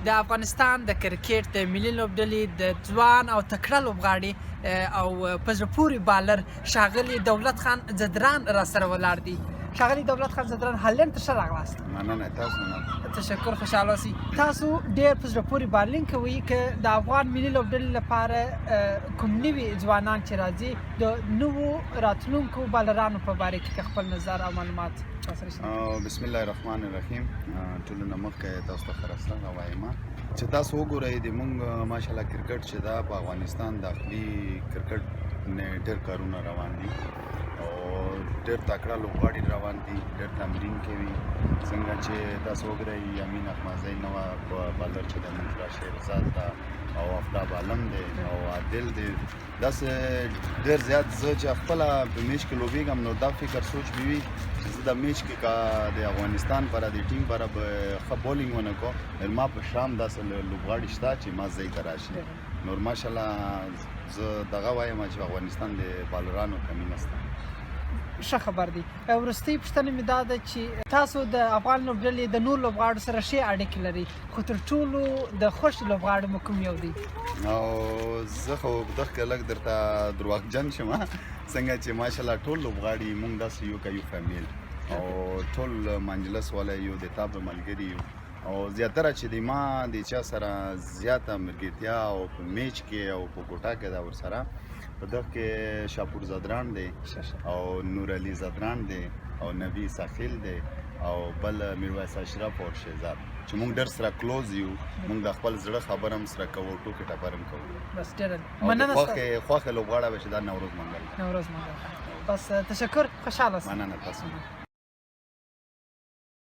د افغانستان د کرکټ د ملي لوبډلې د ځوان او تکړه لوبغاړي او په زړه پورې بالر ښاغلي دولت خان ځدران را سره ولاړ دي. ښاغلي دولت خان ځدران هالند ته ښه راغلاست. مننه، تاسو مننه. تشکر، خوشحاله اوسئ. تاسو ډېر په زړه پورې بالینګ کوئ که د افغان ملي لوبډلې لپاره کوم نوي ځوانان چې راځي د نوو راتلونکو بالرانو په باره کې که خپل نظر او معلومات راسره شریک. بسم الله الرحمن الرحیم. ټولو نه مخکې تاسو ته ښه راستنه وایم چې تاسو وګورئ د موږ ماشاءالله کرکټ چې دا په افغانستان داخلي کرکټ نه ډېر کارونه روان دي او ډېر تکړه لوبغاړي روان دي، ډېر تمرین کوي. څنګه چې تاسو وګورئ امین احمدزی نوه بالر چې د منفرا شهرزاد ده او آفتاب عالم دی او عادل دی. داسې ډېر زیات زه چې خپله په میچ کې لوبېږم نو دا فکر سوچ مې وي چې زه د میچ کې که د افغانستان پره د ټیم پره به ښه بولینګ ونه کړو، ما په شام داسې لوبغاړي شته چې ما ځای ته راشي. نور ماشاءالله زه دغه وایم چې افغانستان د بالرانو کمی نشته. ښه خبر دی. وروستۍ پوښتنه مې دا ده چې تاسو د افغان لوبډلې د نور لوبغاړو سره ښې اړیکې لرئ، خو تر ټولو د خوښ لوبغاړو مو کوم یو دی؟ او زه خو دغه کې لږ درته دروغجن شم څنګه چې ماشاءالله ټول لوبغاړي موږ داسې یو که یو فامیل او ټول منجلس والا یو د تابه ملګري یو او زیاتره چې د ما د چا سره زیاته ملګرتیا او په میچ کې او په کوټه کې دا ورسره په دغه کې شاپور ځدران دی او نور علي ځدران دی او نبی ساخیل دی او بل میرویس اشرف او شهزاد چې موږ ډېر سره کلوز یو. موږ د خپل زړه خبره هم سره کوو، ټوکې ټپر هم کوو. بس ډېره مننه. خوښه لوبغاړی به چې دا نوروز منګل. بس تشکر، خوشحاله اوسئ. مننه تاسو.